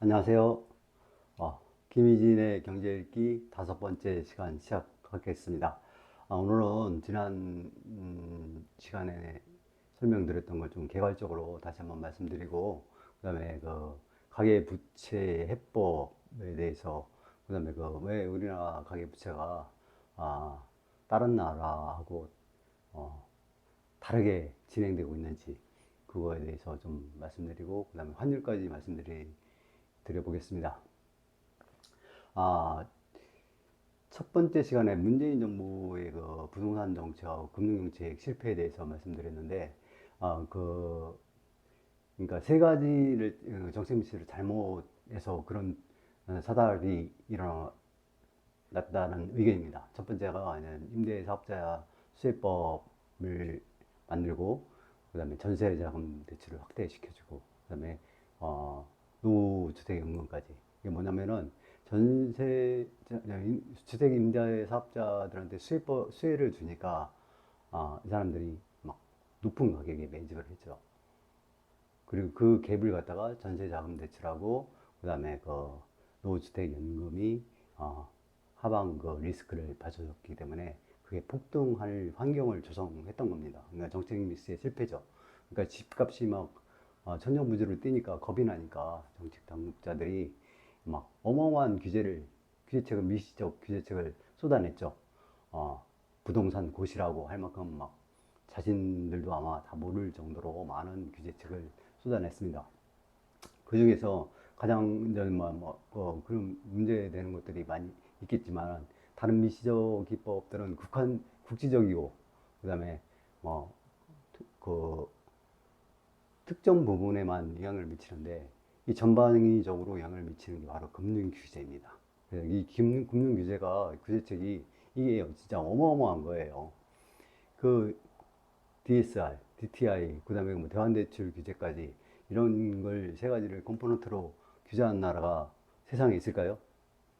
안녕하세요. 김희진의 경제읽기 5번째 시간 시작하겠습니다. 오늘은 지난 시간에 설명드렸던 걸 좀 개괄적으로 다시 한번 말씀드리고, 그 다음에 그 가계부채 해법에 대해서, 그 다음에 그 왜 우리나라 가계부채가 다른 나라하고 다르게 진행되고 있는지 그거에 대해서 좀 말씀드리고, 그 다음에 환율까지 드려보겠습니다. 첫 번째 시간에 문재인 정부의 그 부동산 정책하고 금융정책 실패에 대해서 말씀드렸는데, 그러니까 세 가지를 정책 미시를 잘못해서 그런 사달이 일어났다는 의견입니다. 첫 번째가 임대사업자 수혜법을 만들고, 그 다음에 전세자금 대출을 확대시켜주고, 그 다음에 노후주택연금까지. 이게 뭐냐면은 주택 임대 사업자들한테 수혜를 주니까 이 사람들이 막 높은 가격에 매집을 했죠. 그리고 그 갭을 갖다가 전세자금 대출하고, 그 다음에 그 노후주택연금이 하방 그 리스크를 받쳐줬기 때문에 그게 폭등할 환경을 조성했던 겁니다. 그러니까 정책 미스의 실패죠. 그러니까 집값이 막 천정부지로 뛰니까 겁이 나니까 정책 당국자들이 막 어마어마한 규제책을 미시적 규제책을 쏟아냈죠. 부동산 고시라고 할 만큼 막 자신들도 아마 다 모를 정도로 많은 규제책을 쏟아냈습니다. 그 중에서 가장 그런 문제되는 것들이 많이 있겠지만, 다른 미시적 기법들은 국지적이고, 그다음에 그 특정 부분에만 영향을 미치는데, 이 전방위적으로 영향을 미치는 게 바로 금융 규제입니다. 이 금융 규제책이 이게 진짜 어마어마한 거예요. 그 DSR, DTI, 그다음에 뭐 대환대출 규제까지 이런 걸 세 가지를 컴포넌트로 규제하는 나라가 세상에 있을까요?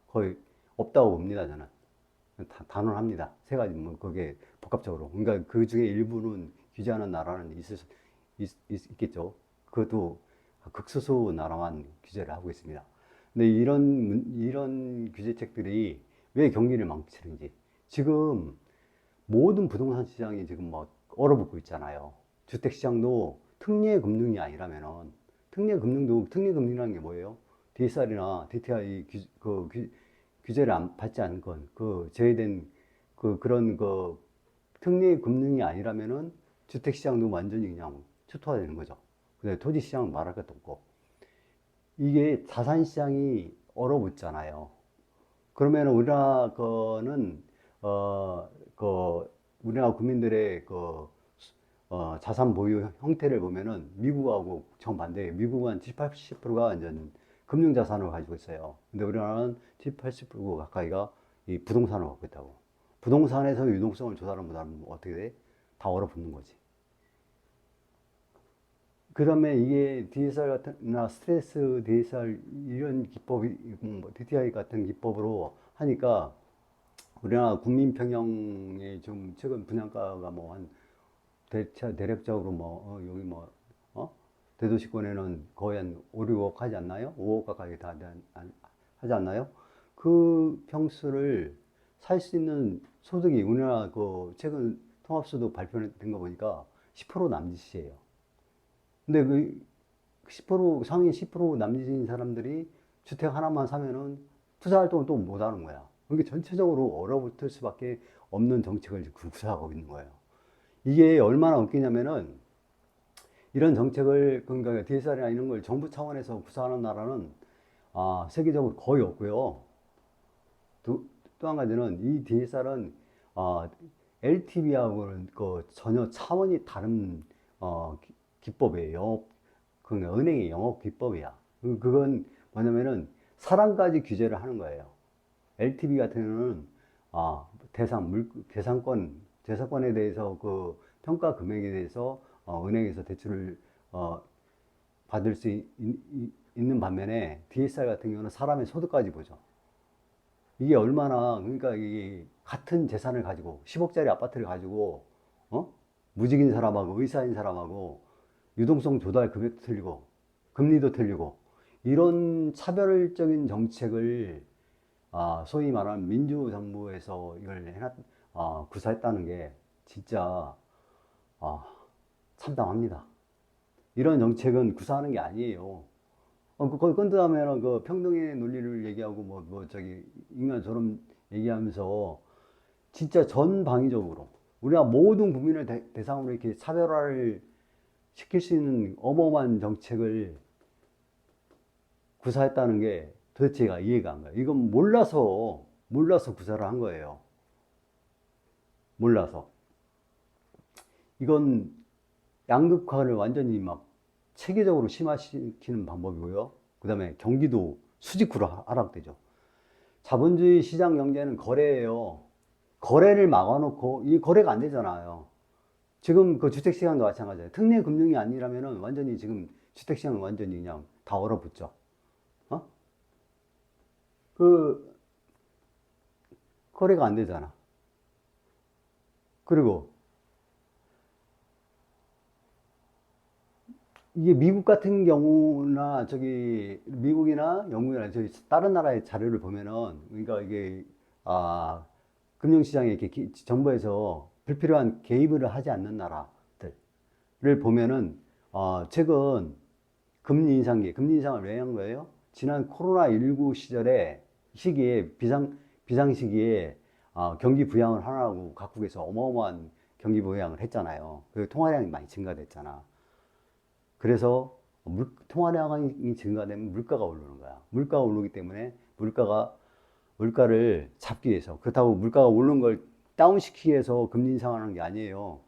거의 없다고 봅니다, 저는. 단언합니다. 세 가지, 뭐, 그게 복합적으로. 그러니까 그 중에 일부는 규제하는 나라는 있겠죠. 그것도 극소수 나라만 규제를 하고 있습니다. 근데 이런 규제책들이 왜 경기를 망치는지. 지금 모든 부동산 시장이 지금 막 얼어붙고 있잖아요. 주택 시장도 특례 금융이 아니라면은, 특례 금융이라는 게 뭐예요? DSR이나 DTI 규제를 받지 않은 건, 제외된 그런 특례 금융이 아니라면은 주택 시장도 완전히 그냥 초토화되는 거죠. 근데 토지 시장은 말할 것도 없고. 이게 자산 시장이 얼어붙잖아요. 그러면 우리나라 거는 우리나라 국민들의 자산 보유 형태를 보면은 미국하고 정반대예요. 미국은 한 7, 80%가 이제 금융 자산을 가지고 있어요. 근데 우리나라는 7, 80% 가까이가 이 부동산을 갖고 있다고. 부동산에서 유동성을 조사하면 어떻게 돼? 다 얼어붙는 거지. 그 다음에 이게 DSR 같은, 스트레스 DSR 이런 기법이, DTI 같은 기법으로 하니까 우리나라 국민 평형의 좀 최근 분양가가 뭐 한 대략적으로 여기 대도시권에는 거의 한 5, 6억 하지 않나요? 5억 가까이 다 하지 않나요? 그 평수를 살 수 있는 소득이 우리나라 최근 통합소득 발표된 거 보니까 10% 남짓이에요. 근데 그 10%, 상위 10% 남짓인 사람들이 주택 하나만 사면은 투자 활동을 또 못 하는 거야. 그러니까 전체적으로 얼어붙을 수밖에 없는 정책을 구사하고 있는 거예요. 이게 얼마나 웃기냐면은, 이런 정책을, 그러니까 DSR이나 이런 걸 정부 차원에서 구사하는 나라는 세계적으로 거의 없고요. 또 한 가지는 이 DSR은 LTV하고는 전혀 차원이 다른 기법이에요. 그러니까 은행의 영업 기법이야. 그건 뭐냐면은 사람까지 규제를 하는 거예요. LTV 같은 경우는 재산권에 대해서 평가 금액에 대해서 은행에서 대출을 받을 수 있는 반면에 DSR 같은 경우는 사람의 소득까지 보죠. 이게 얼마나, 그러니까 이게 같은 재산을 가지고 10억짜리 아파트를 가지고 무직인 사람하고 의사인 사람하고 유동성 조달 금액도 틀리고 금리도 틀리고 이런 차별적인 정책을 소위 말하는 민주정부에서 이걸 구사했다는 게 진짜 참담합니다. 이런 정책은 구사하는 게 아니에요. 거기 건드하면 그 평등의 논리를 얘기하고 저기 인간 저런 얘기하면서 진짜 전방위적으로 우리가 모든 국민을 대상으로 이렇게 차별화를 시킬 수 있는 어마어마한 정책을 구사했다는 게 도대체가 이해가 안 가요. 이건 몰라서 구사를 한 거예요. 몰라서. 이건 양극화를 완전히 막 체계적으로 심화시키는 방법이고요. 그 다음에 경기도 수직으로 하락되죠. 자본주의 시장 경제는 거래예요. 거래를 막아놓고 이 거래가 안 되잖아요. 지금 그 주택시장도 마찬가지예요. 특례 금융이 아니라면은 완전히 지금 주택시장은 완전히 그냥 다 얼어붙죠. 그 거래가 안 되잖아. 그리고 이게 미국 같은 경우나 저기 미국이나 영국이나 저기 다른 나라의 자료를 보면은 그러니까 이게 아 금융시장에 이렇게 정부에서 불필요한 개입을 하지 않는 나라들을 보면은 최근 금리 인상을 왜 한 거예요? 지난 코로나19 시기에 비상 시기에 경기 부양을 하라고 각국에서 어마어마한 경기 부양을 했잖아요. 그 통화량이 많이 증가됐잖아. 그래서 통화량이 증가되면 물가가 오르는 거야. 물가가 오르기 때문에 물가를 잡기 위해서, 그렇다고 물가가 오르는 걸 다운시키기 위해서 금리 인상하는 게 아니에요.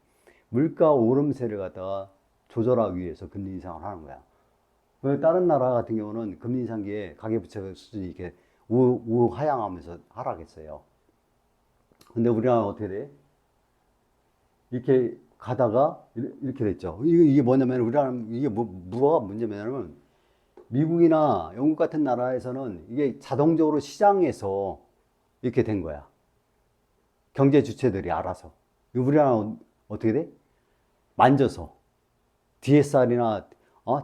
물가 오름세를 갖다가 조절하기 위해서 금리 인상을 하는 거야. 다른 나라 같은 경우는 금리 인상기에 가계부채 수준이 이렇게 우하향하면서 하락했어요. 근데 우리나라는 어떻게 돼? 이렇게 가다가 이렇게 됐죠. 이게 뭐냐면 우리나라는 이게 뭐가 문제냐면 미국이나 영국 같은 나라에서는 이게 자동적으로 시장에서 이렇게 된 거야. 경제 주체들이 알아서. 우리나라는 어떻게 돼? 만져서 DSR이나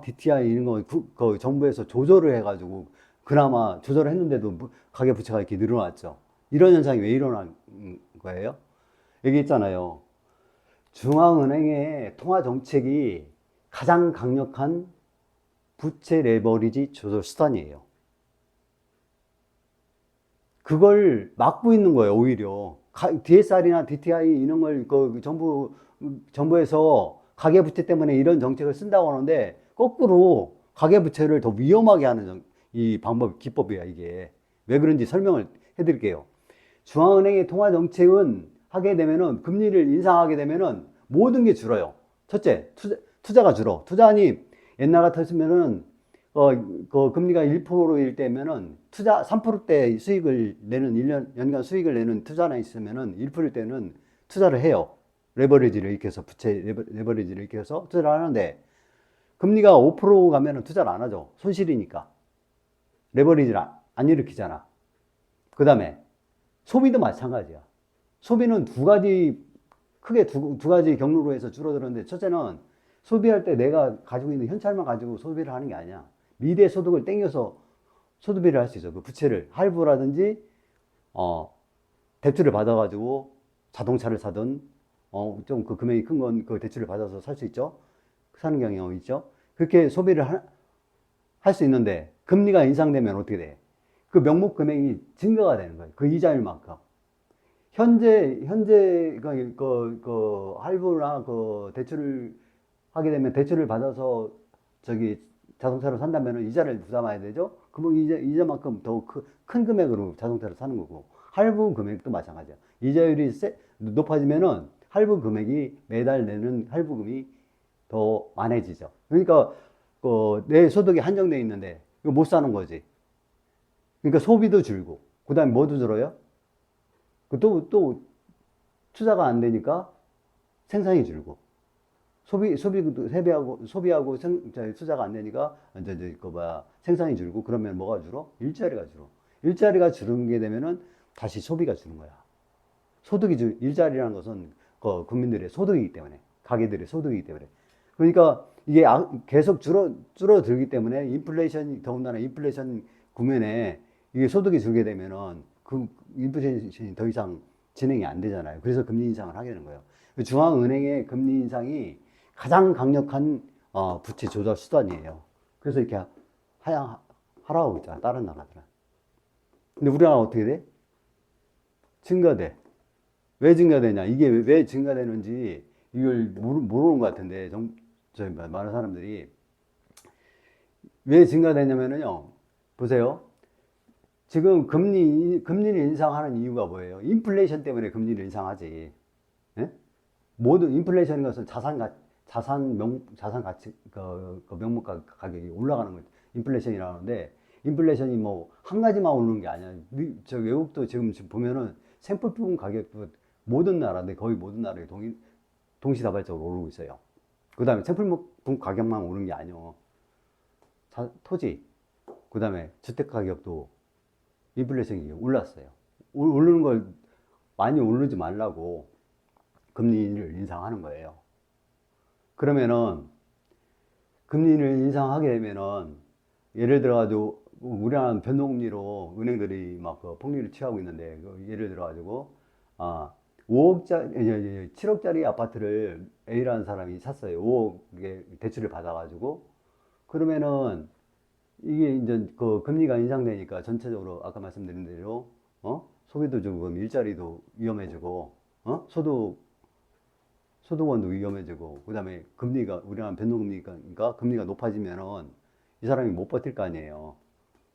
DTI 이런 거 그 정부에서 조절을 해가지고 그나마 조절을 했는데도 가계 부채가 이렇게 늘어났죠. 이런 현상이 왜 일어난 거예요? 여기 있잖아요. 중앙은행의 통화 정책이 가장 강력한 부채 레버리지 조절 수단이에요. 그걸 막고 있는 거예요, 오히려. DSR이나 DTI 이런 걸 정부에서 가계부채 때문에 이런 정책을 쓴다고 하는데 거꾸로 가계부채를 더 위험하게 하는 이 기법이야, 이게. 왜 그런지 설명을 해드릴게요. 중앙은행의 통화 정책은 하게 되면은 금리를 인상하게 되면은 모든 게 줄어요. 첫째, 투자가 줄어. 투자니 옛날 같았으면은 그 금리가 1%일 때면은 투자 3%대 수익을 내는 연간 수익을 내는 투자나 있으면은 1%일 때는 투자를 해요. 레버리지를 익혀서 부채 레버리지를 익혀서 투자를 하는데 금리가 5% 가면은 투자를 안 하죠. 손실이니까. 레버리지를 안 일으키잖아. 그다음에 소비도 마찬가지야. 소비는 크게 두 가지 경로로 해서 줄어들었는데, 첫째는 소비할 때 내가 가지고 있는 현찰만 가지고 소비를 하는 게 아니야. 미래 소득을 땡겨서 소비를 할 수 있어. 그 부채를 할부라든지 대출을 받아가지고 자동차를 사든 좀 그 금액이 큰 건 그 대출을 받아서 살 수 있죠. 사는 경향이 있죠. 그렇게 소비를 할 수 있는데 금리가 인상되면 어떻게 돼? 그 명목 금액이 증가가 되는 거예요. 그 이자율 만큼. 현재 할부나 그 대출을 하게 되면 대출을 받아서 저기 자동차를 산다면 이자를 부담해야 되죠. 그러면 이자만큼 더 큰 금액으로 자동차를 사는 거고, 할부 금액도 마찬가지야. 이자율이 높아지면은 할부 금액이 매달 내는 할부금이 더 많아지죠. 그러니까 내 소득이 한정되어 있는데 이거 못 사는 거지. 그러니까 소비도 줄고, 그다음에 뭐도 줄어요? 또 투자가 안 되니까 생산이 줄고, 소비하고 투자가 안 되니까 생산이 줄고, 그러면 뭐가 줄어? 일자리가 줄어. 일자리가 줄게 되면은 다시 소비가 주는 거야. 일자리라는 것은 그 국민들의 소득이기 때문에, 가게들의 소득이기 때문에. 그러니까 이게 계속 줄어들기 때문에 더군다나 인플레이션 국면에 이게 소득이 줄게 되면은 그 인플레이션이 더 이상 진행이 안 되잖아요. 그래서 금리 인상을 하게 되는 거예요. 중앙은행의 금리 인상이 가장 강력한 부채 조절 수단이에요. 그래서 이렇게 하라고 있잖아, 다른 나라들은. 근데 우리나라는 어떻게 돼? 증가돼. 왜 증가되냐? 이게 왜 증가되는지 이걸 모르는 것 같은데, 많은 사람들이 왜 증가되냐면요. 보세요. 지금 금리를 인상하는 이유가 뭐예요? 인플레이션 때문에 금리를 인상하지. 예? 모든 인플레이션인 것은 자산 가치, 그 명목 가격이 올라가는 걸 인플레이션이라는데, 인플레이션이 뭐 한 가지만 오르는 게 아니야. 저 외국도 지금 보면은 생필품 가격도 거의 모든 나라에 동시다발적으로 오르고 있어요. 그 다음에 생필품 가격만 오르는 게 아니요. 토지, 그 다음에 주택 가격도 인플레이션이 올랐어요. 오르는 걸 많이 오르지 말라고 금리를 인상하는 거예요. 그러면은 금리를 인상하게 되면은 예를 들어가지고 우리나라는 변동금리로 은행들이 막 그 폭리를 취하고 있는데, 예를 들어가지고 5억짜리 7억짜리 아파트를 A라는 사람이 샀어요. 5억의 대출을 받아가지고. 그러면은 이게 이제 그 금리가 인상되니까 전체적으로 아까 말씀드린 대로 소비도 조금, 일자리도 위험해지고, 소득원도 위험해지고, 그 다음에 우리나라 변동금리가 금리가 높아지면은 이 사람이 못 버틸 거 아니에요.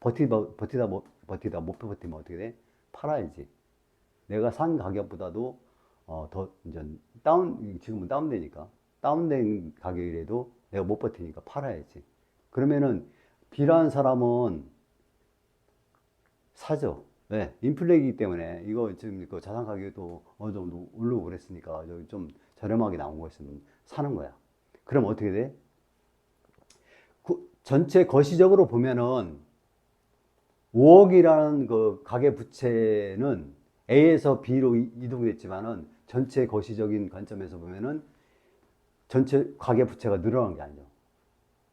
버티다 못 버티면 어떻게 돼? 팔아야지. 내가 산 가격보다도 더 이제 지금은 다운되니까, 다운된 가격이라도 내가 못 버티니까 팔아야지. 그러면은 B라는 사람은 사죠. 왜? 인플레이기 때문에 이거 지금 그 자산 가격도 어느 정도 오르고 그랬으니까 저기 좀 저렴하게 나온 거 있으면 사는 거야. 그럼 어떻게 돼? 전체 거시적으로 보면은 5억이라는 그 가계 부채는 A에서 B로 이동됐지만은 전체 거시적인 관점에서 보면은 전체 가계 부채가 늘어난 게 아니죠.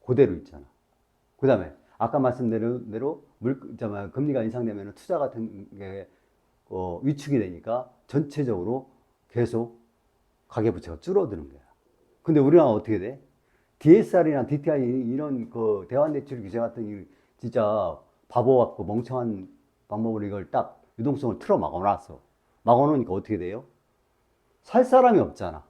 그대로 있잖아. 그 다음에 아까 말씀드린 대로 금리가 인상되면 투자 같은 게 위축이 되니까 전체적으로 계속 가계부채가 줄어드는 거야. 근데 우리나라 어떻게 돼? DSR이나 DTI 이런 그 대환대출 규제 같은 진짜 바보 같고 멍청한 방법으로 이걸 딱 유동성을 틀어 막아놨어. 막아놓으니까 어떻게 돼요? 살 사람이 없잖아.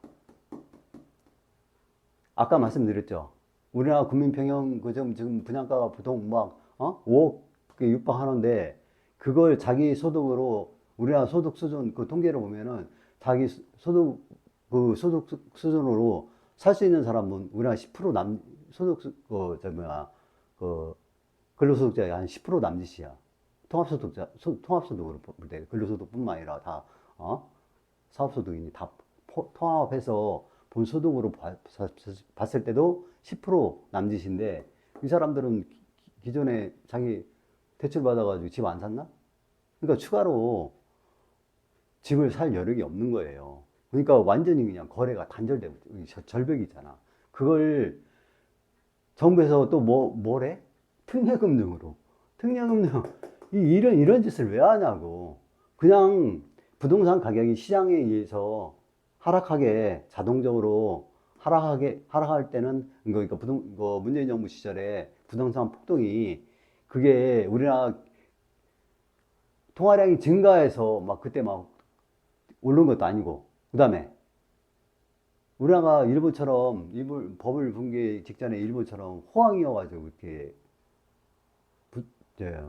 아까 말씀드렸죠. 우리나라 국민평형 지금 분양가가 보통 막 5억에 육박하는데, 그걸 자기 소득으로 우리나라 소득 수준 그 통계를 보면은 자기 소득 수준으로 살 수 있는 사람은 우리나라 10% 소득 그 근로소득자의 한 10% 남짓이야. 통합소득으로 볼 때 근로소득뿐만 아니라 다 사업소득이니 다 통합해서 본소득으로 봤을 때도 10% 남짓인데, 이 사람들은 기존에 자기 대출 받아가지고 집 안 샀나? 그러니까 추가로 집을 살 여력이 없는 거예요. 그러니까 완전히 그냥 거래가 단절되고 절벽이잖아. 그걸 정부에서 또 뭐래? 특례금융으로. 특례금융. 이런 짓을 왜 하냐고. 그냥 부동산 가격이 시장에 의해서 자동적으로 하락할 때는, 그러니까 문재인 정부 시절에 부동산 폭등이, 그게 우리나라 통화량이 증가해서 막 그때 막 오른 것도 아니고, 그 다음에 우리나라가 버블 붕괴 직전에 일본처럼 호황이어가지고 이렇게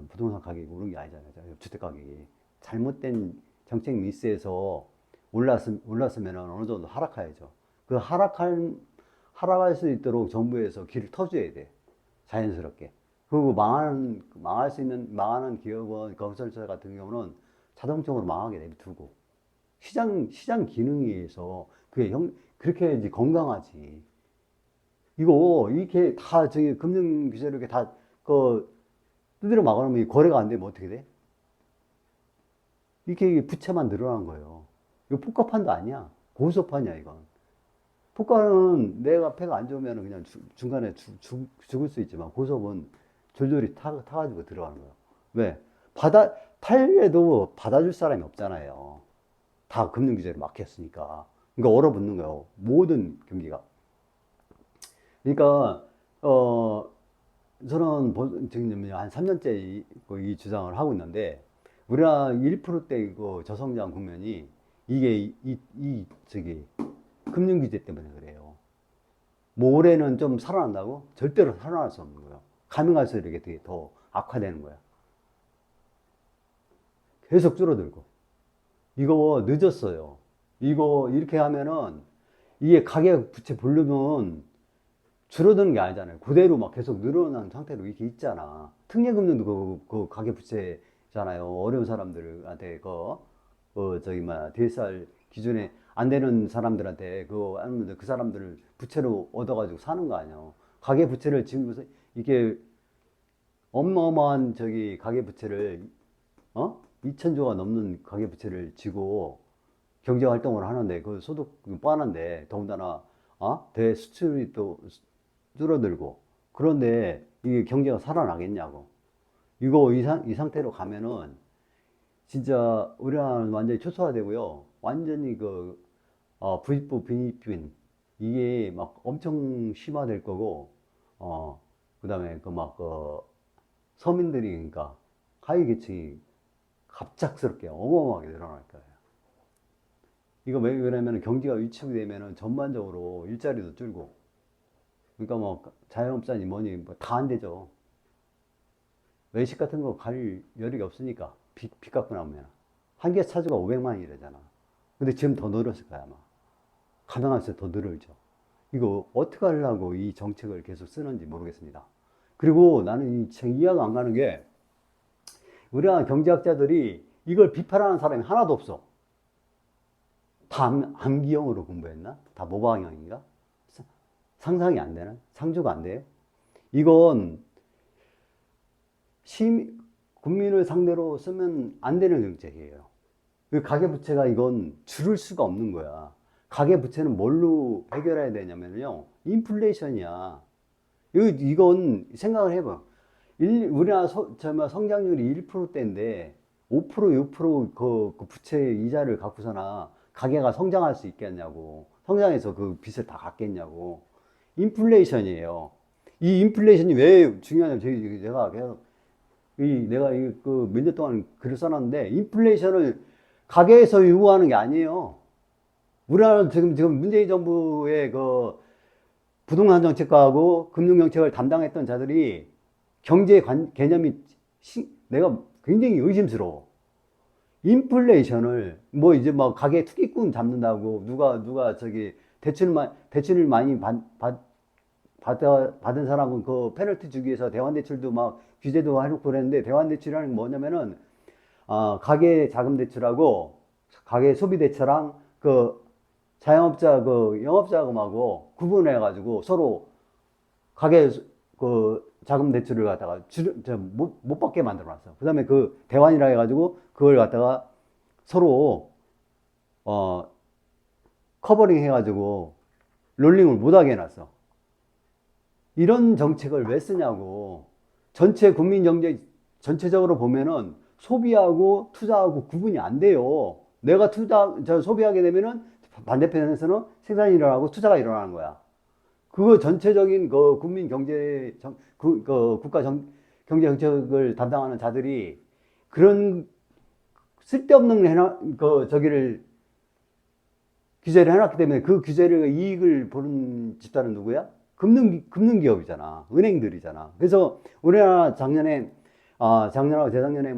부동산 가격이 오른 게 아니잖아요. 주택 가격이 잘못된 정책 미스에서 올랐으면 어느 정도 하락해야죠. 그 하락할 수 있도록 정부에서 길을 터줘야 돼. 자연스럽게. 그리고 망하는 기업은, 건설사 같은 경우는 자동적으로 망하게 내두고, 시장 기능에 의해서 그렇게 해야지 건강하지. 이렇게 다 금융 규제를 이렇게 두드려 막아놓으면 거래가 안 되면 어떻게 돼? 이게 부채만 늘어난 거예요. 이거 포커판도 아니야. 고소판이야, 이건. 포커는 내가 패가 안 좋으면 그냥 중간에 죽을 수 있지만 고소는 졸졸이 타가지고 들어가는 거예요. 왜? 팔려도 받아줄 사람이 없잖아요. 다 금융규제로 막혔으니까. 그러니까 얼어붙는 거예요. 모든 경기가. 그러니까, 저는 지금 한 3년째 이 주장을 하고 있는데, 우리나라 1%대 이거 저성장 국면이 이게 저기 금융규제 때문에 그래요. 뭐 올해는 좀 살아난다고? 절대로 살아날 수 없는 거예요. 가면 갈수록 이렇게 되게 더 악화되는 거야. 계속 줄어들고. 이거 늦었어요. 이거 이렇게 하면은 이게 가계 부채 볼륨은 줄어드는 게 아니잖아요. 그대로 막 계속 늘어난 상태로 이렇게 있잖아. 특례금융도 그 가계 부채잖아요. 어려운 사람들한테 DSR 기준에 안 되는 사람들한테 아니면 그 사람들을 부채로 얻어가지고 사는 거 아니에요. 가계 부채를 지금 이게 어마어마한 가계 부채를 2천조가 넘는 가계 부채를 지고 경제 활동을 하는데 그 소득 뻔한데 더군다나 대수출이 또 줄어들고 그런데 이게 경제가 살아나겠냐고. 이거 이 상태로 가면은 진짜 우리나라는 완전히 초토화되고요. 완전히 부익부 빈익빈 이게 막 엄청 심화될 거고 그다음에 서민들이 그러니까 하위 계층이 갑작스럽게 어마어마하게 늘어날 거예요. 이거 왜냐면 경기가 위축이 되면은 전반적으로 일자리도 줄고 그러니까 뭐 자영업자니 뭐니 다 안 되죠. 외식 같은 거 갈 여력이 없으니까 빚 갖고 나오면 한 개 차주가 500만 원이래잖아. 근데 지금 더 늘었을 거야 아마. 가능할수록 더 늘어죠. 이거 어떻게 하려고 이 정책을 계속 쓰는지 모르겠습니다. 그리고 나는 이해가 안 가는 게 우리나라 경제학자들이 이걸 비판하는 사람이 하나도 없어. 다 암기형으로 공부했나? 다 모방형인가? 상상이 안 되나? 상주가 안 돼요? 이건 국민을 상대로 쓰면 안 되는 정책이에요. 가계부채가 이건 줄을 수가 없는 거야. 가계부채는 뭘로 해결해야 되냐면요. 인플레이션이야. 이건 생각을 해봐. 우리나라 성장률이 1%대인데 5%, 6% 그 부채 이자를 갖고서나 가계가 성장할 수 있겠냐고. 성장해서 그 빚을 다 갚겠냐고. 인플레이션이에요. 이 인플레이션이 왜 중요하냐면 제가 계속 내가 몇 년 동안 글을 써놨는데 인플레이션을 가계에서 요구하는 게 아니에요. 우리나라는 지금 문재인 정부의 부동산 정책과하고 금융 정책을 담당했던 자들이 경제 개념이 내가 굉장히 의심스러워. 인플레이션을 이제 가계 투기꾼 잡는다고 누가 대출을 많이 받은 사람은 그 페널티 주기 위해서 대환대출도 규제도 해놓고 그랬는데 대환대출이라는 게 뭐냐면은 가계 자금 대출하고 가계 소비 대출랑 자영업자 영업자금하고 구분해 가지고 서로 가계 자금 대출을 갖다가 못 받게 만들어 놨어. 그 다음에 대환이라 해가지고 그걸 갖다가 서로 커버링 해가지고 롤링을 못하게 해놨어. 이런 정책을 왜 쓰냐고. 전체 국민 경제 전체적으로 보면은 소비하고 투자하고 구분이 안 돼요. 내가 소비하게 되면은 반대편에서는 생산이 일어나고 투자가 일어나는 거야. 그거 전체적인 국민 경제 국가 경제 정책을 담당하는 자들이 그런 쓸데없는 규제를 해놨기 때문에 그 규제를 이익을 보는 집단은 누구야? 금융기업이잖아. 은행들이잖아. 그래서 우리나라 작년하고 재작년에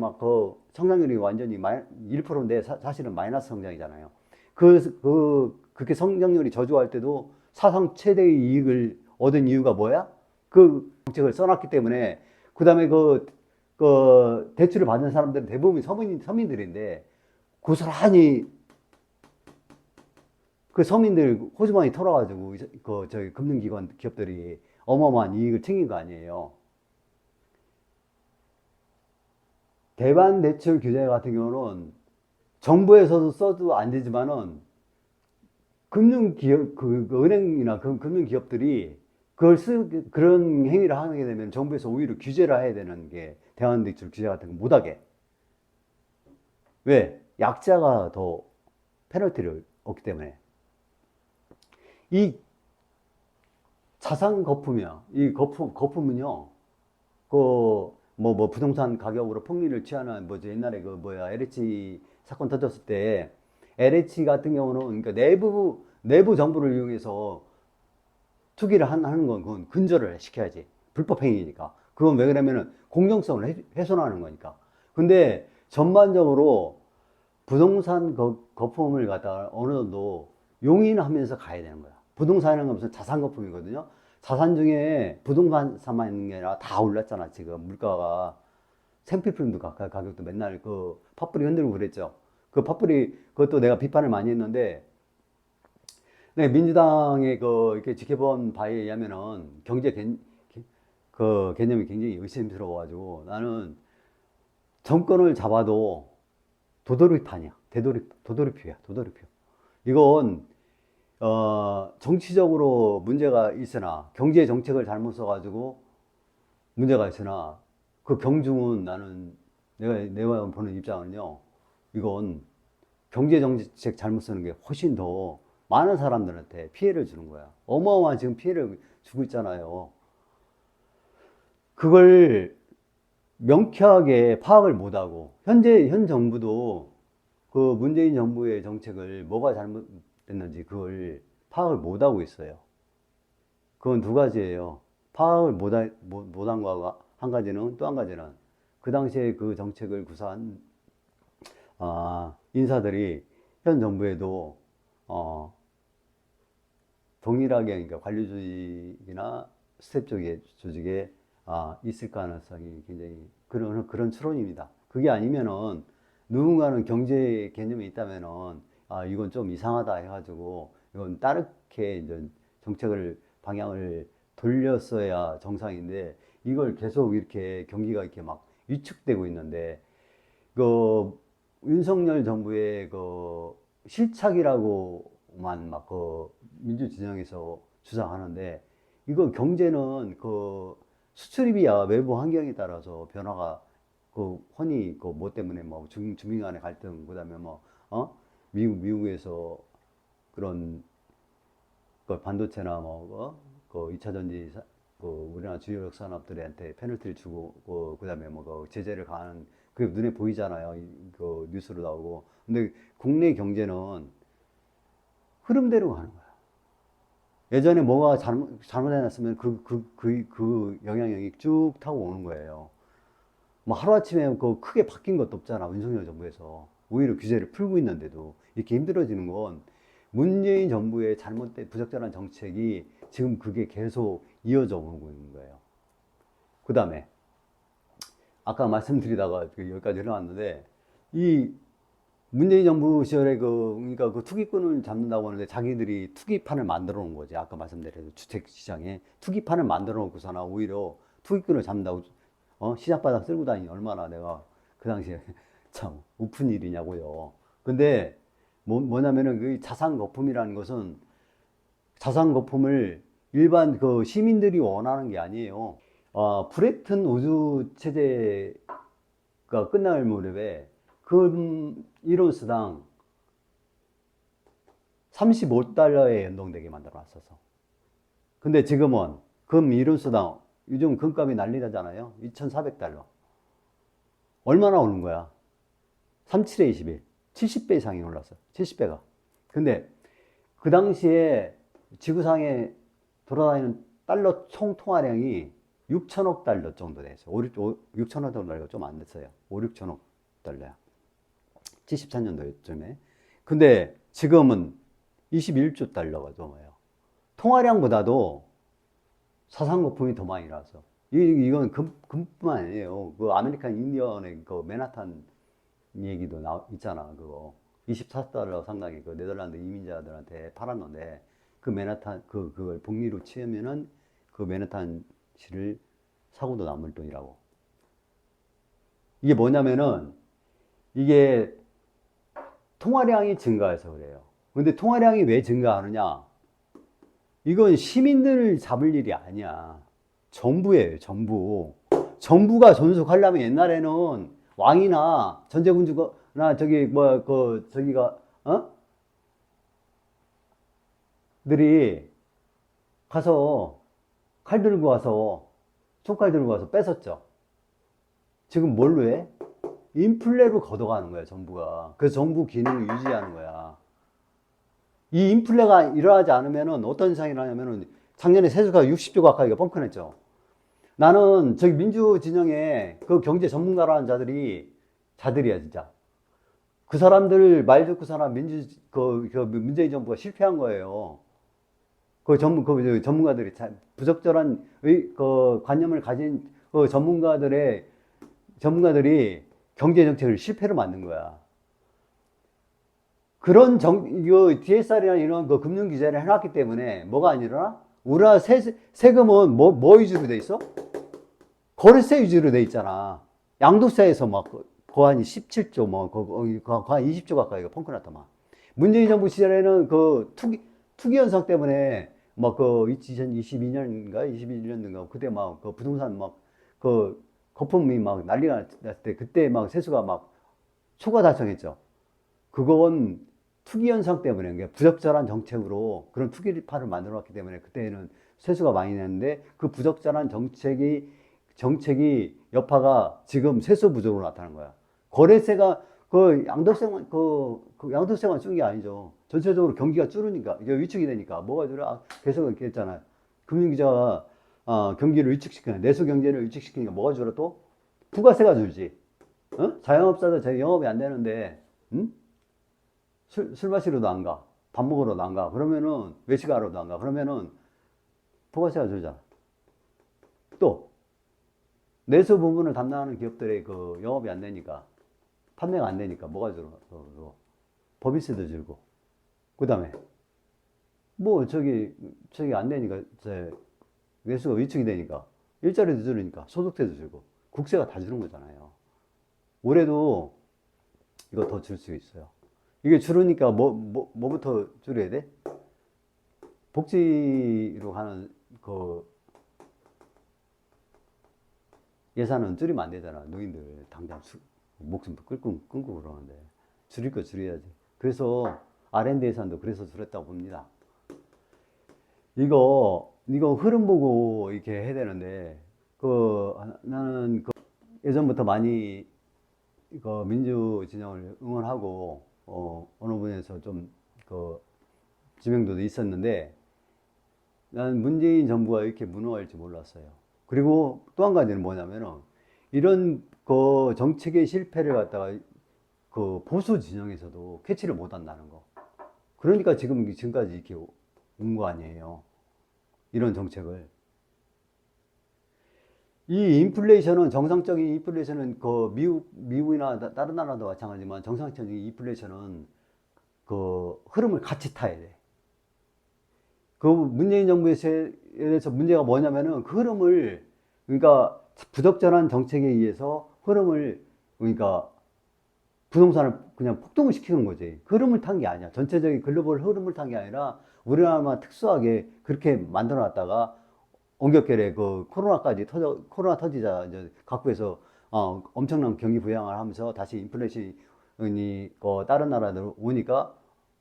성장률이 완전히 1%인데 사실은 마이너스 성장이잖아요. 그렇게 성장률이 저조할 때도 사상 최대의 이익을 얻은 이유가 뭐야? 그 정책을 써놨기 때문에. 그 다음에 대출을 받는 사람들은 대부분 서민들인데 고스란히 그 서민들 호주머니 털어가지고 저희 금융기관 기업들이 어마어마한 이익을 챙긴 거 아니에요. 대환대출 규제 같은 경우는 정부에서도 써도 안 되지만은 금융기업, 그 은행이나 금융기업들이 그런 행위를 하게 되면 정부에서 오히려 규제를 해야 되는 게 대환대출 규제 같은 거 못하게. 왜? 약자가 더 페널티를 얻기 때문에. 이 자산 거품이야. 이 거품은요, 부동산 가격으로 폭리를 취하는, 옛날에 LH 사건 터졌을 때, LH 같은 경우는, 그러니까 내부 정보를 이용해서 투기를 하는 건, 그건 근절을 시켜야지. 불법 행위니까. 그건 왜 그러면은 공정성을 훼손하는 거니까. 근데 전반적으로 부동산 거품을 갖다가 어느 정도 용인하면서 가야 되는 거야. 부동산이라는 건 무슨 자산 거품이거든요. 자산 중에 부동산만 있는 게 아니라 다 올랐잖아, 지금. 물가가. 생필품도 가격도 맨날 팥불이 흔들고 그랬죠. 그 팥불이, 그것도 내가 비판을 많이 했는데, 네, 민주당의 이렇게 지켜본 바에 의하면은 개념이 굉장히 의심스러워가지고 나는 정권을 잡아도 도돌이판이야. 도돌이표야. 도돌이표. 이건 정치적으로 문제가 있으나 경제 정책을 잘못 써가지고 문제가 있으나 그 경중은 나는 내가 보는 입장은요. 이건 경제 정책 잘못 쓰는 게 훨씬 더 많은 사람들한테 피해를 주는 거야. 어마어마한 지금 피해를 주고 있잖아요. 그걸 명쾌하게 파악을 못하고 현 정부도 그 문재인 정부의 정책을 뭐가 잘못됐는지 그걸 파악을 못하고 있어요. 그건 두 가지예요. 파악을 못한 거가 한 가지는, 또 한 가지는 그 당시에 그 정책을 구사한 인사들이 현 정부에도 동일하게, 그러니까 관료조직이나 스텝 쪽의 조직에 있을 가능성이 굉장히 그런 추론입니다. 그게 아니면은 누군가는 경제 개념이 있다면은 이건 좀 이상하다 해가지고 이건 다르게 이제 정책을 방향을 돌렸어야 정상인데 이걸 계속 이렇게 경기가 이렇게 막 위축되고 있는데 그 윤석열 정부의 그 실착이라고만 막 민주 진영에서 주장하는데 이거 경제는 수출입이야 외부 환경에 따라서 변화가 흔히 뭐 때문에 뭐 주민 간의 갈등 그다음에 미국에서 그런 반도체나 그 2차 전지 우리나라 주요 산업들한테 페널티를 주고 그다음에 제재를 가하는 그게 눈에 보이잖아요. 그 뉴스로 나오고. 근데 국내 경제는 흐름대로 가는 거야. 예전에 뭐가 잘못해놨으면 그 영향력이 쭉 타고 오는 거예요. 뭐 하루아침에 크게 바뀐 것도 없잖아. 윤석열 정부에서. 오히려 규제를 풀고 있는데도 이렇게 힘들어지는 건 문재인 정부의 잘못된 부적절한 정책이 지금 그게 계속 이어져 오고 있는 거예요. 그 다음에 아까 말씀드리다가 여기까지 흘러왔는데 이 문재인 정부 시절에 그러니까 그 투기꾼을 잡는다고 하는데 자기들이 투기판을 만들어 놓은 거지. 아까 말씀드린 주택 시장에 투기판을 만들어 놓고서나 오히려 투기꾼을 잡는다고 시장바닥 쓸고 다니니 얼마나 내가 그 당시에 참 우픈 일이냐고요. 근데 뭐냐면은 그 자산 거품이라는 것은 자산 거품을 일반 시민들이 원하는 게 아니에요. 브레튼 우주 체제가 끝날 무렵에 금 1온스당 35달러에 연동되게 만들어 놨어서. 근데 지금은 금 1온스당 요즘 금값이 난리 나잖아요. 2,400달러. 얼마나 오는 거야? 37에 21. 70배 이상이 올랐어. 70배가. 근데 그 당시에 지구상에 돌아다니는 달러 총 통화량이 6천억 달러 정도 됐어요. 6천억 달러가 좀 안 됐어요. 5, 6천억 달러야. 74년도쯤에. 근데 지금은 21조 달러가 넘어요. 통화량보다도 사상 거품이 더 많이 나서. 이건 금뿐만 아니에요. 그 아메리칸 인디언의 그 맨하탄 얘기도 있잖아. 그거. 24달러 상당히 그 네덜란드 이민자들한테 팔았는데 그 맨하탄, 그걸 복리로 치면은 그 맨하탄 시를 사고도 남을 돈이라고. 이게 뭐냐면은 이게 통화량이 증가해서 그래요. 근데 통화량이 왜 증가하느냐? 이건 시민들을 잡을 일이 아니야. 정부예요, 정부. 정부가 존속하려면 옛날에는 왕이나 전제군주나 저기 뭐 그 저기가 들이 가서 칼 들고 와서 총칼 들고 와서 뺏었죠. 지금 뭘로 해? 인플레로 걷어가는 거야, 정부가. 그래서 정부 기능을 유지하는 거야. 이 인플레가 일어나지 않으면은 어떤 현상이 일어나냐면은 작년에 세수가 60조 가까이가 뻥크냈죠. 나는 저기 민주 진영에 그 경제 전문가라는 자들이야, 진짜. 그 사람들 말 듣고 사람 그 문재인 정부가 실패한 거예요. 그 전문가들이 부적절한 그 관념을 가진 그 전문가들이 경제 정책을 실패로 만든 거야. 그런 이거 DSR이나 이런 그 금융 규제를 해놨기 때문에 뭐가 안 일어나? 우리나라 세금은 뭐 위주로 돼 있어? 거래세 위주로 돼 있잖아. 양도세에서 막 거의 17조, 거의 20조 가까이가 펑크났더만. 문재인 정부 시절에는 그 투기 현상 때문에 막 그 2022년인가 21년인가 그때 막 그 부동산 막 그 거품이 막 난리가 났을 때 그때 막 세수가 막 초과 달성했죠. 그건 투기 현상 때문에 그러니까 부적절한 정책으로 그런 투기파를 만들어 놨기 때문에 그때는 세수가 많이 냈는데 그 부적절한 정책이 여파가 지금 세수 부족으로 나타난 거야. 거래세가 양도세만 준 게 아니죠. 전체적으로 경기가 줄으니까 이게 위축이 되니까 뭐가 줄어? 계속 이렇게 했잖아. 금융기자가 경기를 위축시키는 내수 경제를 위축시키니까 뭐가 줄어 또? 부가세가 줄지. 자영업자들 제 영업이 안 되는데 술 마시러도 안 가. 밥 먹으러도 안 가. 그러면은 외식하러도 안 가. 그러면은 부가세가 줄잖아. 또 내수 부분을 담당하는 기업들의 그 영업이 안 되니까 판매가 안 되니까 뭐가 줄어? 법인세도 줄고. 그다음에 뭐 저기 안 되니까 내수가 위축이 되니까 일자리도 줄으니까 소득세도 줄고 국세가 다 주는 거잖아요. 올해도 이거 더 줄 수 있어요. 이게 줄으니까 뭐부터 줄여야 돼? 복지로 가는 그 예산은 줄이면 안 되잖아. 노인들 당장 목숨 끊고 그러는데 줄일 거 줄여야지. 그래서 R&D 예산도 그래서 줄였다고 봅니다. 이거 흐름 보고 이렇게 해야 되는데 나는 예전부터 많이 민주 진영을 응원하고 어느 분에서 좀 지명도도 있었는데 나는 문재인 정부가 이렇게 무너질지 몰랐어요. 그리고 또 한 가지는 뭐냐면은 이런 정책의 실패를 갖다가 보수 진영에서도 캐치를 못 한다는 거. 그러니까 지금까지 이렇게 온 거 아니에요. 이런 정책을. 이 인플레이션은 정상적인 인플레이션은 미국이나 다른 나라도 마찬가지지만 정상적인 인플레이션은 흐름을 같이 타야 돼. 문재인 정부에 대해서 문제가 뭐냐면은 그 흐름을 그러니까 부적절한 정책에 의해서 그러니까 부동산을 그냥 폭등을 시키는 거지. 그 흐름을 탄 게 아니야. 전체적인 글로벌 흐름을 탄 게 아니라 우리나라만 특수하게 그렇게 만들어 놨다가 엉겹결에 코로나 터지자 이제 각국에서 엄청난 경기 부양을 하면서 다시 인플레이션이 다른 나라들 오니까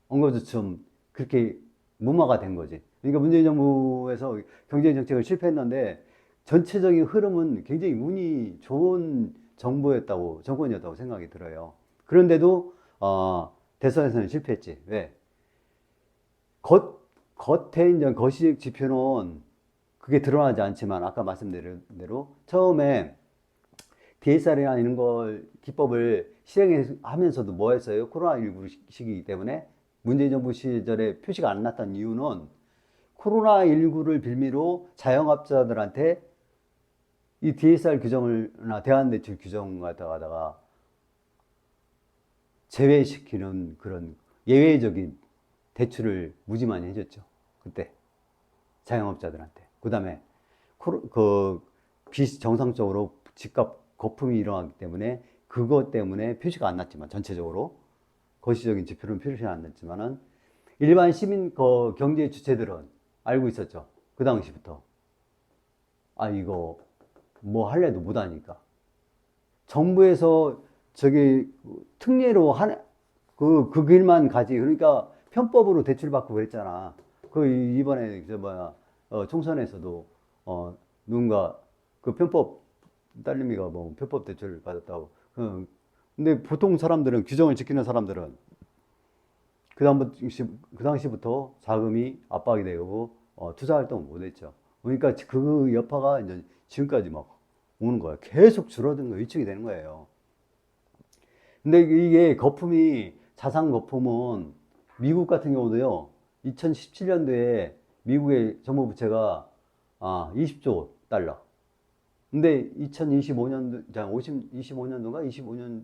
엉거주춤 그렇게 무마가 된 거지. 그러니까 문재인 정부에서 경제 정책을 실패했는데 전체적인 흐름은 굉장히 운이 좋은 정권이었다고 생각이 들어요. 그런데도 대선에서는 실패했지. 왜? 겉에 이제 거시적 지표는 그게 드러나지 않지만 아까 말씀드린 대로 처음에 DSR이나 이런 기법을 실행하면서도 뭐 했어요? 코로나19 시기이기 때문에 문재인 정부 시절에 표시가 안 났던 이유는 코로나19를 빌미로 자영업자들한테 이 DSR 규정을나 대환대출 규정 갖다가 제외시키는 그런 예외적인 대출을 무지 많이 해줬죠. 그때 자영업자들한테. 그 다음에 비정상적으로 집값 거품이 일어나기 때문에 그것 때문에 표시가 안 났지만 전체적으로 거시적인 지표는 표시 안 했지만은 일반 시민 경제 주체들은 알고 있었죠. 그 당시부터. 아, 이거 뭐 할래도 못 하니까. 정부에서 저기 특례로 그 길만 가지. 그러니까 편법으로 대출받고 그랬잖아. 그 이번에 저 뭐야 총선에서도 누군가 그 편법 딸내미가 뭐 편법 대출 받았다고. 근데 보통 사람들은 규정을 지키는 사람들은 그 당시부터 자금이 압박이 되고 투자 활동을 못 했죠. 그러니까 그 여파가 이제 지금까지 막 오는 거야. 계속 줄어드는 거 위축이 되는 거예요. 근데 이게 거품이 자산 거품은 미국 같은 경우도요. 2017년도에 미국의 정부 부채가 20조 달러. 근데 2025년도, 25년도인가? 25년,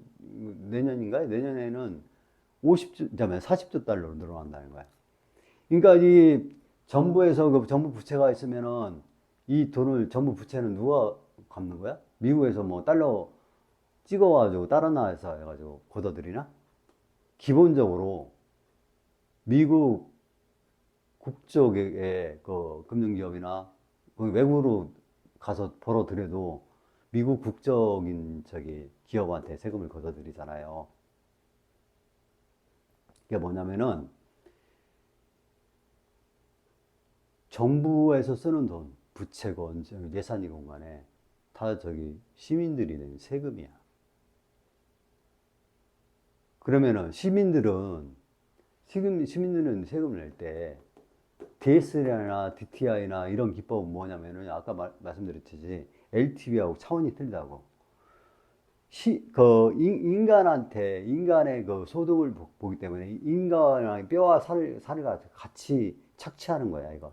내년인가요? 내년에는 50조, 잠깐만, 40조 달러로 늘어난다는 거야. 그러니까 이 정부에서 그 정부 부채가 있으면은 이 돈을 정부 부채는 누가 갚는 거야? 미국에서 뭐 달러 찍어가지고 다른 나라에서 해가지고 걷어들이나? 기본적으로 미국 국적의 그 금융기업이나 그 외국으로 가서 벌어들여도 미국 국적인 저기 기업한테 세금을 걷어들이잖아요. 이게 뭐냐면은 정부에서 쓰는 돈, 부채건 예산이건 간에 다 저기 시민들이 낸 세금이야. 그러면은 시민들은 세금을 낼 때 DS나 DTI나 이런 기법은 뭐냐면은 아까 말씀드렸듯이 LTV하고 차원이 틀리다고. 인간의 그 소득을 보기 때문에 인간의 뼈와 살과 같이 착취하는 거야, 이거.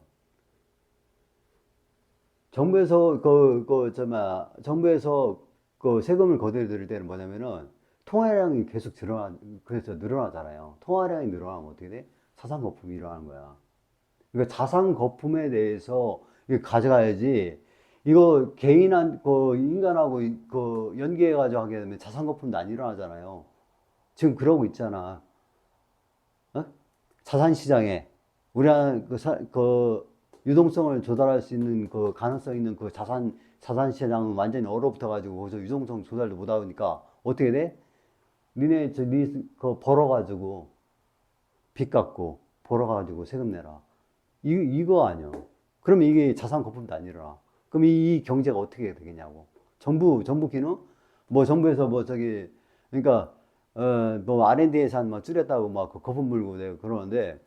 정부에서 그 세금을 거둬들일 때는 뭐냐면은 통화량이 계속 그래서 늘어나잖아요. 통화량이 늘어나면 어떻게 돼? 자산 거품이 일어나는 거야. 그러니까 자산 거품에 대해서 이거 가져가야지. 이거 인간하고 그 연계해가지고 하게 되면 자산 거품도 안 일어나잖아요. 지금 그러고 있잖아. 어? 자산 시장에 우리나라 그 유동성을 조달할 수 있는 그 가능성 있는 그 자산 시장은 완전히 얼어붙어 가지고 거기서 유동성 조달도 못 하니까 어떻게 돼? 그 벌어가지고 빚 갚고 벌어가지고 세금 내라. 이거 아니야. 그러면 이게 자산 거품도 안 일어나. 그럼 이 경제가 어떻게 되겠냐고. 정부 기능? 뭐 정부에서 뭐 저기, 그러니까, 뭐 R&D 예산 막 줄였다고 막 그 거품 물고 내고 그러는데,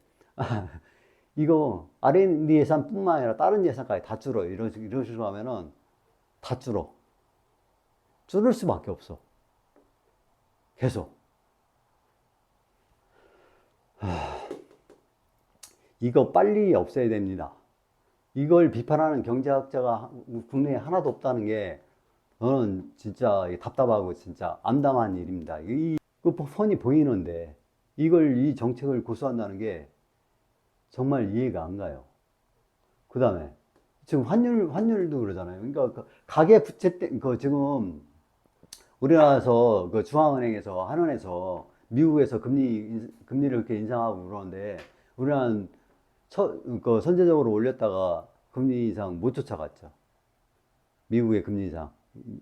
이거 R&D 예산뿐만 아니라 다른 예산까지 다 줄어. 이런 식으로 하면은 다 줄어. 줄을 수밖에 없어. 계속. 이거 빨리 없애야 됩니다. 이걸 비판하는 경제학자가 국내에 하나도 없다는 게 저는 진짜 답답하고 진짜 암담한 일입니다. 그 뻔히 보이는데 이 정책을 고수한다는 게 정말 이해가 안 가요. 그 다음에 지금 환율도 그러잖아요. 그러니까 그 가계 부채 지금 우리나라에서 그 중앙은행에서 한원에서 미국에서 금리를 이렇게 인상하고 그러는데 우리나라는 선제적으로 올렸다가 금리 인상 못 쫓아갔죠. 미국의 금리 인상.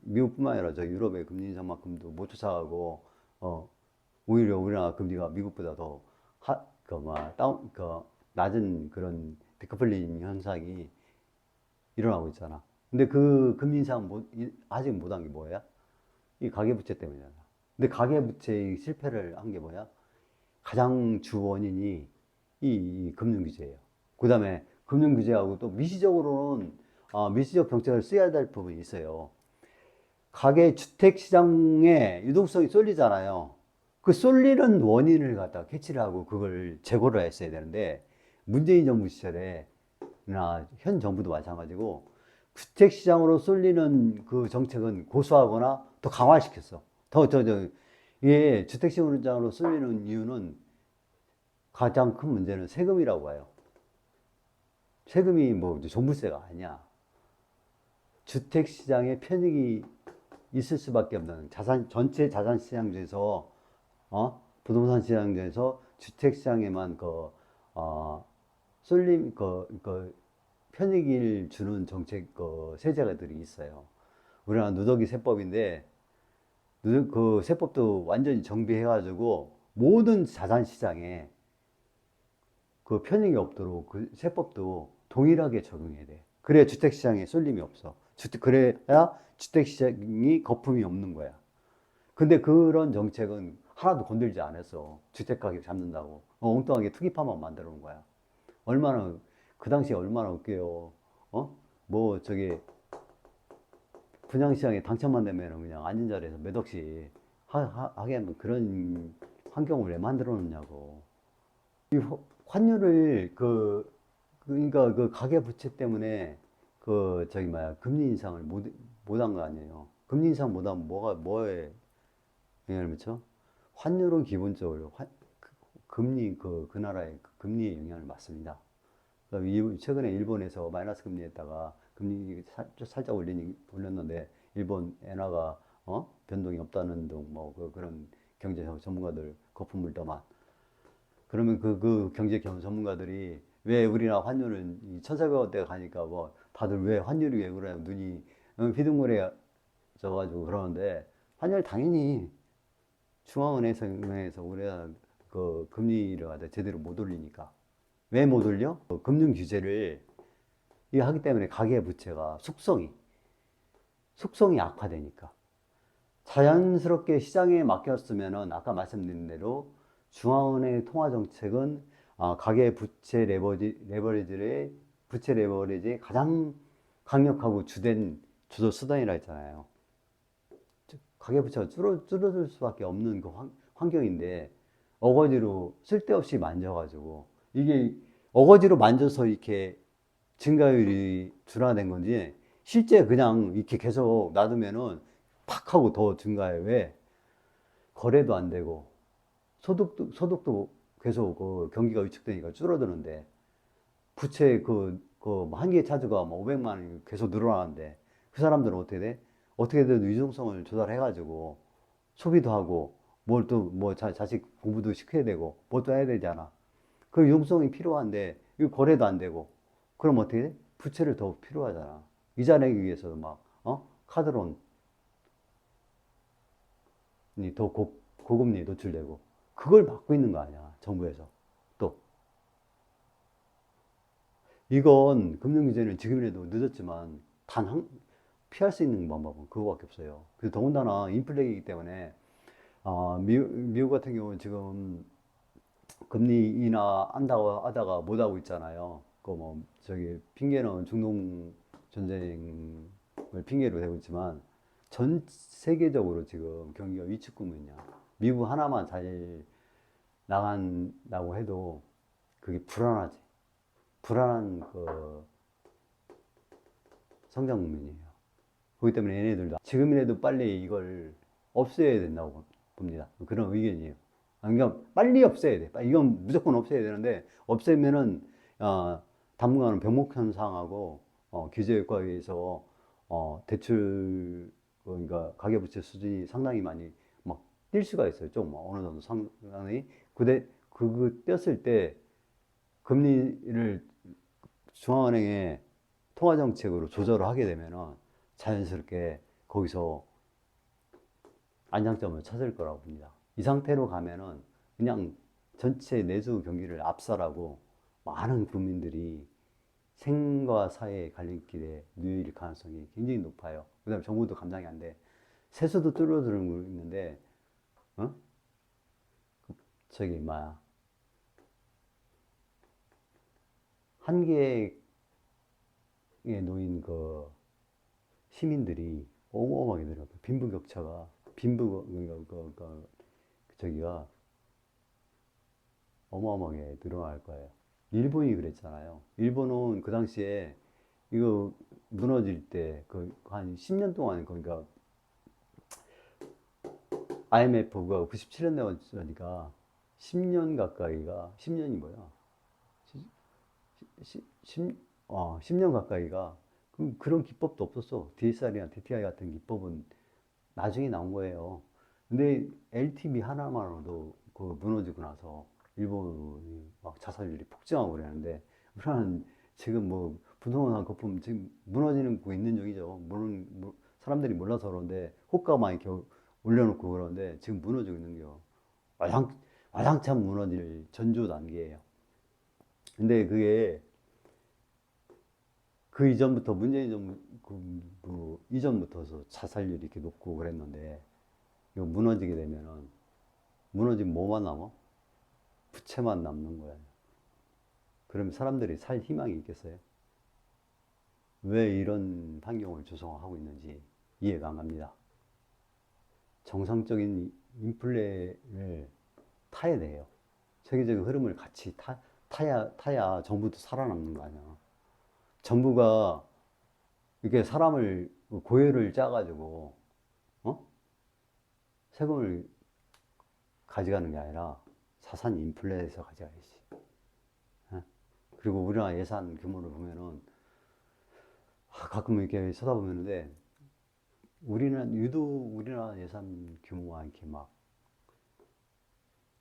미국뿐만 아니라 저 유럽의 금리 인상만큼도 못 쫓아가고, 오히려 우리나라 금리가 미국보다 더 낮은 그런 디커플링 현상이 일어나고 있잖아. 근데 그 금리 인상 아직 못한 게 뭐야? 이 가계부채 때문이잖아. 근데 가계부채의 실패를 한 게 뭐야? 가장 주 원인이 이 금융규제예요. 그 다음에 금융규제하고 또 미시적 정책을 써야 될 부분이 있어요. 가계 주택 시장에 유동성이 쏠리잖아요. 그 쏠리는 원인을 갖다 캐치를 하고 그걸 제거를 했어야 되는데 문재인 정부 시절에 현 정부도 마찬가지고 주택 시장으로 쏠리는 그 정책은 고수하거나 더 강화시켰어. 이게 주택 시장으로 쏠리는 이유는 가장 큰 문제는 세금이라고 해요. 세금이 뭐 종부세가 아니야. 주택 시장에 편익이 있을 수밖에 없는 전체 자산 시장 중에서 부동산 시장에서 주택 시장에만 쏠림, 편익을 주는 정책, 세제가들이 있어요. 우리나라 누더기 세법인데, 그 세법도 완전히 정비해가지고, 모든 자산 시장에 그 편익이 없도록 그 세법도 동일하게 적용해야 돼. 그래야 주택 시장에 쏠림이 없어. 그래야 주택 시장이 거품이 없는 거야. 근데 그런 정책은 하나도 건들지 않았어. 주택 가격 잡는다고. 엉뚱하게 투기파만 만들어 놓은 거야. 얼마나, 그 당시에 얼마나 웃겨요. 어? 뭐, 분양시장에 당첨만 되면 그냥 앉은 자리에서 몇 억씩 하게 하면 그런 환경을 왜 만들어 놓냐고. 이 환율을 그러니까 그 가계부채 때문에 금리 인상을 못한 거 아니에요. 금리 인상 못하면 뭐에 영향을 미쳐? 환율은 기본적으로 그 나라의 금리에 영향을 받습니다. 그러니까 최근에 일본에서 마이너스 금리 했다가 금리 살짝 올렸는데 일본 엔화가 변동이 없다는 등 그런 경제 전문가들 거품 물더만. 그러면 그 경제 전문가들이 왜 우리나라 환율은 1,400원대가 가니까 뭐 다들 왜 환율이 왜 그러냐 눈이 휘둥그레 져가지고 그러는데 환율 당연히 중앙은행에서 우리나라 그 금리를 갖다 제대로 못 올리니까. 왜 못 올려? 금융 규제를 이 하기 때문에 가계 부채가 속성이 악화되니까. 자연스럽게 시장에 맡겼으면은 아까 말씀드린 대로 중앙은행의 통화 정책은 가계 부채 레버리지의 가장 강력하고 주된 조절 수단이라 했잖아요. 가계 부채가 줄어들 수밖에 없는 그 환경인데 어거지로 쓸데없이 만져가지고 이게 어거지로 만져서 이렇게 증가율이 둔화된 건지 실제 그냥 이렇게 계속 놔두면은 팍 하고 더 증가해. 왜? 거래도 안 되고 소득도 계속 경기가 위축되니까 줄어드는데 부채 한 개 차주가 뭐 500만 원이 계속 늘어나는데 그 사람들은 어떻게 돼? 어떻게든 유동성을 조달해가지고 소비도 하고 뭘 또 뭐 자식 공부도 시켜야 되고 뭐 또 해야 되잖아. 그 융성이 필요한데 이거 거래도 안 되고 그럼 어떻게 돼? 부채를 더 필요하잖아. 이자 내기 위해서도 카드론이 더 고금리에 노출되고 그걸 막고 있는 거 아니야 정부에서. 또 이건 금융규제는 지금이라도 늦었지만 피할 수 있는 방법은 그거밖에 없어요. 그래서 더군다나 인플레이기 때문에 미국 같은 경우는 지금 금리 인하한다고 하다가 못 하고 있잖아요. 핑계는 중동 전쟁을 핑계로 대고 있지만 전 세계적으로 지금 경기가 위축국면이야. 미국 하나만 잘 나간다고 해도 그게 불안하지. 불안한 성장 국면이에요. 그렇기 때문에 얘네들도 지금이라도 빨리 이걸 없애야 된다고 봅니다. 그런 의견이에요. 그러니까 빨리 없애야 돼. 이건 무조건 없애야 되는데 없애면은 당분간은 병목 현상하고 규제 효과에 의해서 대출 그러니까 가계부채 수준이 상당히 많이 막 뛸 수가 있어요. 좀 어느 정도 상당히. 근데 그거 뛰었을 때 금리를 중앙은행의 통화정책으로 조절을 하게 되면은 자연스럽게 거기서 안정점을 찾을 거라고 봅니다. 이 상태로 가면은 그냥 전체 내수 경기를 압살하고 많은 국민들이 생과 사의 갈림길에 놓일 가능성이 굉장히 높아요. 그 다음에 정부도 감당이 안 돼. 세수도 줄어들고 있는데, 어? 저기, 뭐야. 한계에 놓인 시민들이 어마어마하게 늘어요. 빈부격차가, 저기가 어마어마하게 늘어날 거예요. 일본이 그랬잖아요. 일본은 그 당시에 이거 무너질 때 한 10년 동안 그러니까 IMF가 97년대니까 10년 가까이가 10년이 뭐야? 10년 가까이가 그런 기법도 없었어. DSR이나 DTI 같은 기법은 나중에 나온 거예요. 근데 LTV 하나만으로도 그 무너지고 나서 일본이 막 자살률이 폭증하고 그러는데 우리나라는 지금 뭐 부동산 거품 지금 무너지는 거 있는 중이죠. 사람들이 몰라서 그러는데 호가만 많이 올려놓고 그러는데 지금 무너지고 있는 게 와장창 무너질 전조 단계예요. 근데 그게 그 이전부터 문재인 정부 이전부터 자살률이 이렇게 높고 그랬는데 이거 무너지게 되면은 무너지면 뭐만 남아? 부채만 남는 거예요. 그럼 사람들이 살 희망이 있겠어요? 왜 이런 환경을 조성하고 있는지 이해가 안 갑니다. 정상적인 인플레를 타야 돼요. 세계적인 흐름을 같이 타야 정부도 살아남는 거 아니야. 정부가 이렇게 사람을 고열을 짜가지고 어? 세금을 가져가는 게 아니라 자산 인플레에서 가져가야지. 어? 그리고 우리나라 예산 규모를 보면은 가끔 이렇게 쳐다보는데 유독 우리나라 예산 규모가 이렇게 막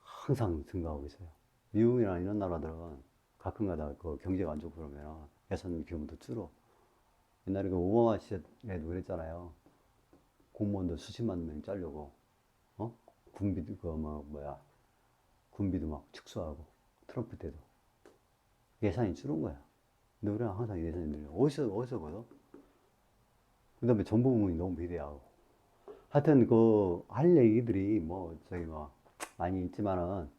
항상 증가하고 있어요. 미국이나 이런 나라들은 가끔가다 그 경제가 안 좋고 그러면 예산 규모도 줄어. 옛날에 그 오바마 시절에도 그랬잖아요. 공무원들 수십만 명 자르고, 어? 군비도 군비도 막 축소하고 트럼프 때도 예산이 줄은 거야. 근데 우리는 항상 예산이 늘려. 어디서 거든? 그 다음에 정보 부문이 너무 비대하고. 하여튼 할 얘기들이 많이 있지만은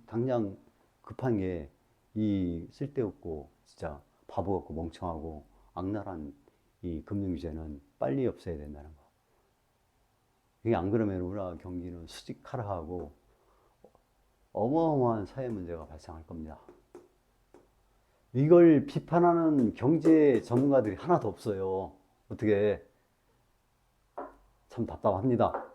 당장 급한 게 이 쓸데없고 진짜 바보 같고 멍청하고 악랄한 이 금융규제는 빨리 없애야 된다는 거. 이게 안 그러면 우리나라 경기는 수직 하락하고 어마어마한 사회 문제가 발생할 겁니다. 이걸 비판하는 경제 전문가들이 하나도 없어요. 어떻게 참 답답합니다.